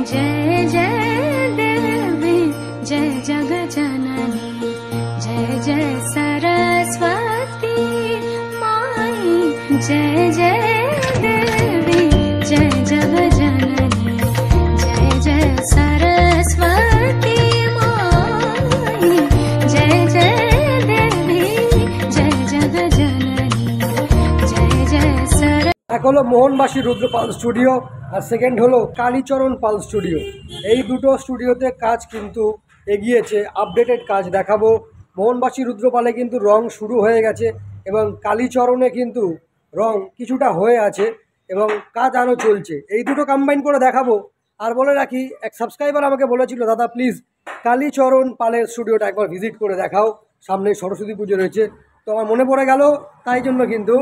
जय जय देवी जय जगजननी जय जय सरस्वती माई जय जय देवी जय जगजननी जय जय सरस्वती माई जय जय देवी जय जगजननी जय जय सर। एक हलो मोहनबासी रुद्रपाल स्टूडियो और सेकेंड हलो कालीचरण पाल स्टूडियो। এই দুটো স্টুডিওতে কাজ কিন্তু এগিয়েছে, আপডেটেড কাজ দেখাবো। মোহনবাসী রুদ্রপালে কিন্তু রং শুরু হয়ে গেছে এবং কালীচরণে কিন্তু রং কিছুটা হয়ে আছে এবং কাজ আরও চলছে। এই দুটো কম্বাইন করে দেখাবো। আর বলে রাখি, এক সাবস্ক্রাইবার আমাকে বলেছিল, দাদা প্লিজ কালীচরণ পালের স্টুডিওটা একবার ভিজিট করে দেখাও, সামনে সরস্বতী পুজো রয়েছে। তো আমার মনে পড়ে গেল, তাই জন্য কিন্তু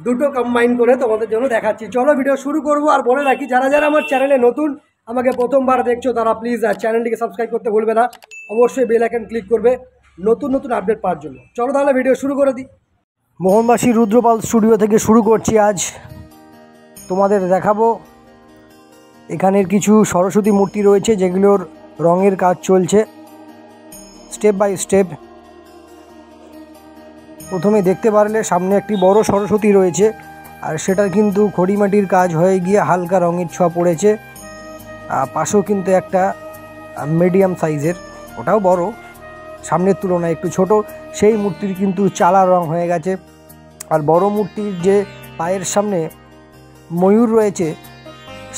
দুটো কম্বাইন করে তোমাদের জন্য দেখাচ্ছি। চলো ভিডিও শুরু করব। আর বলে রাখি, যারা যারা আমার চ্যানেলে নতুন, আমাকে প্রথমবার দেখছো, তারা প্লিজ চ্যানেলটিকে সাবস্ক্রাইব করতে ভুলবে না। অবশ্যই বেল আইকন ক্লিক করবে নতুন নতুন আপডেট পাওয়ার জন্য। চলো তাহলে ভিডিও শুরু করে দিই। মোহনবাসী রুদ্রপাল স্টুডিও থেকে শুরু করছি। আজ তোমাদের দেখাবো এখানের কিছু সরস্বতী মূর্তি রয়েছে, যেগুলোর রঙের কাজ চলছে স্টেপ বাই স্টেপ। প্রথমে দেখতে পারলে সামনে একটি বড় সরস্বতী রয়েছে, আর সেটার কিন্তু খড়িমাটির কাজ হয়ে গিয়ে হালকা রঙের ছোঁয়া পড়েছে। পাশেও কিন্তু একটা মিডিয়াম সাইজের, ওটাও বড়, সামনের তুলনায় একটু ছোট, সেই মূর্তির কিন্তু চালা রং হয়ে গেছে। আর বড় মূর্তির যে পায়ের সামনে ময়ূর রয়েছে,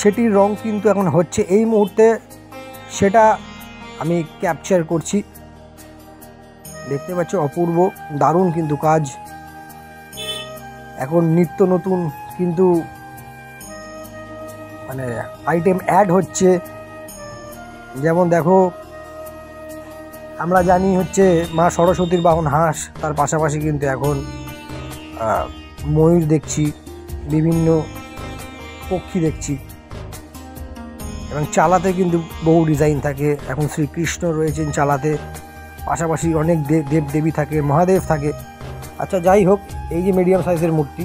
সেটির রং কিন্তু এখন হচ্ছে এই মুহূর্তে, সেটা আমি ক্যাপচার করছি। দেখতে পাচ্ছ, অপূর্ব, দারুণ কিন্তু কাজ। এখন নিত্য নতুন কিন্তু মানে আইটেম অ্যাড হচ্ছে। যেমন দেখো, আমরা জানি হচ্ছে মা সরস্বতীর বাহন হাঁস, তার পাশাপাশি কিন্তু এখন ময়ূর দেখছি, বিভিন্ন পক্ষী দেখছি, এবং চালাতে কিন্তু বহু ডিজাইন থাকে। এখন শ্রীকৃষ্ণ রয়েছেন চালাতে, পাশাপাশি অনেক দেব দেবী থাকে, মহাদেব থাকে। আচ্ছা যাই হোক, এই যে মিডিয়াম সাইজের মূর্তি,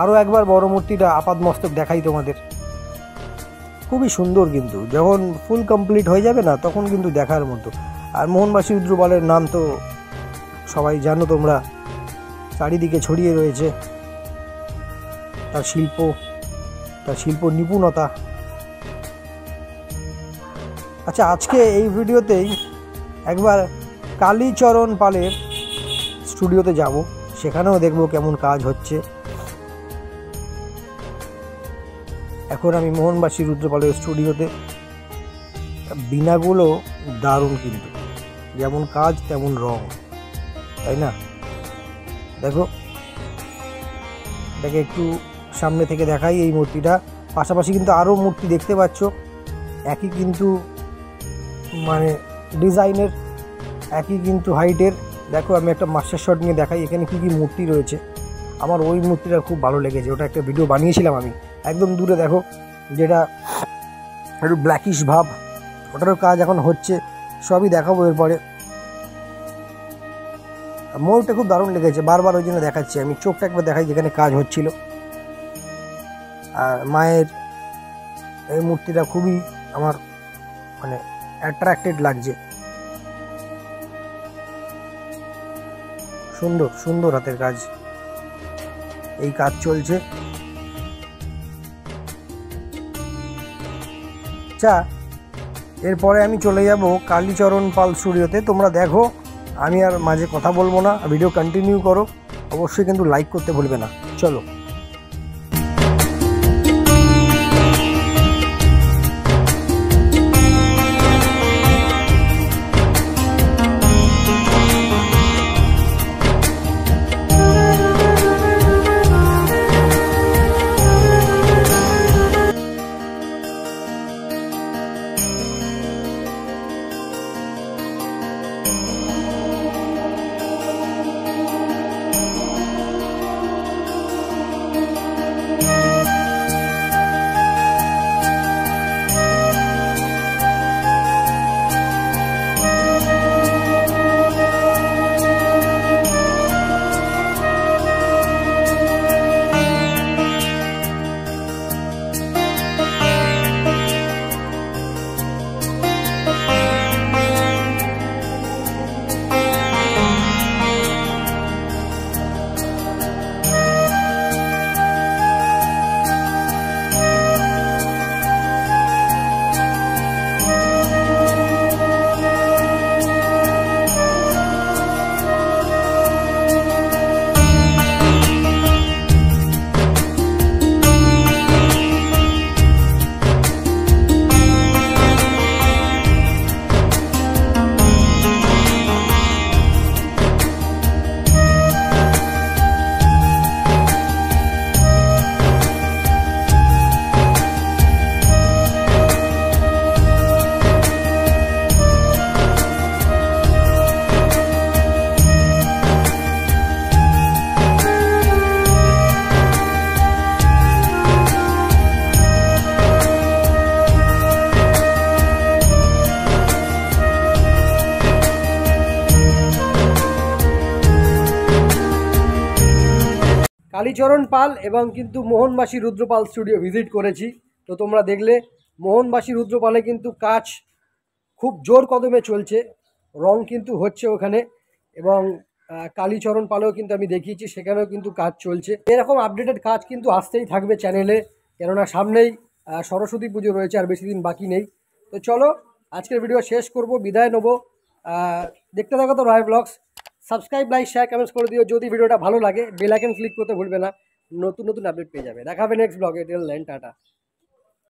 আরও একবার বড় মূর্তিটা আপাতমস্তক দেখাই তোমাদের। খুবই সুন্দর, কিন্তু যখন ফুল কমপ্লিট হয়ে যাবে না, তখন কিন্তু দেখার মতো। আর মোহনবাসী রুদ্রপালের নাম তো সবাই জানো তোমরা, চারিদিকে ছড়িয়ে রয়েছে তার শিল্প নিপুণতা। আচ্ছা, আজকে এই ভিডিওতেই একবার কালীচরণ পালের স্টুডিওতে যাব, সেখানেও দেখব কেমন কাজ হচ্ছে। এখন আমি মোহনবাসী রুদ্রপালের স্টুডিওতে। বিনাগুলো দারুণ, কিন্তু যেমন কাজ তেমন রং, তাই না? দেখো, এটাকে একটু সামনে থেকে দেখাই এই মূর্তিটা। পাশাপাশি কিন্তু আরও মূর্তি দেখতে পাচ্ছ, একই কিন্তু মানে ডিজাইনের, একই কিন্তু হাইটের। দেখো, আমি একটা মাস্টার শট নিয়ে দেখাই এখানে কী কী মূর্তি রয়েছে। আমার ওই মূর্তিটা খুব ভালো লেগেছে, ওটা একটা ভিডিও বানিয়েছিলাম আমি। একদম দূরে দেখো, যেটা একটু ব্ল্যাকিশ ভাব, ওটারও কাজ এখন হচ্ছে, সবই দেখাবো এরপরে। ময়ূরটা খুব দারুণ লেগেছে, বারবার ওই জন্য দেখাচ্ছি আমি। চোখটা একবার দেখাই যেখানে কাজ হচ্ছিল। আর মায়ের এই মূর্তিটা খুবই আমার মানে অ্যাট্রাক্টেড লাগছে। সুন্দর সুন্দর হাতের কাজ, এই কাজ চলছে। আচ্ছা, এরপরে আমি চলে যাব কালীচরণ পাল স্টুডিওতে। তোমরা দেখো, আমি আর মাঝে কথা বলবো না, ভিডিও কন্টিনিউ করো। অবশ্যই কিন্তু লাইক করতে ভুলবে না। চলো। কালীচরণ পাল এবং কিন্তু মোহনবাসী রুদ্রপাল স্টুডিও ভিজিট করেছি। তো তোমরা দেখলে মোহনবাসী রুদ্রপালে কিন্তু কাজ খুব জোর কদমে চলছে, রং কিন্তু হচ্ছে ওখানে, এবং কালীচরণ পালেও কিন্তু আমি দেখিয়েছি, সেখানেও কিন্তু কাজ চলছে। এরকম আপডেটেড কাজ কিন্তু আসতেই থাকবে চ্যানেলে, কেননা সামনেই সরস্বতী পুজো রয়েছে, আর বেশি দিন বাকি নেই। তো চলো আজকের ভিডিও শেষ করব, বিদায় নেবো। দেখতে থাকো তো Roy blogs. Subscribe, like, share, comments করে দিও যদি ভিডিওটা ভালো লাগে। বেল আইকন ক্লিক করতে ভুলবে না, নতুন নতুন আপডেট পেয়ে যাবে। দেখাবে নেক্সট ব্লগে। Till then tata.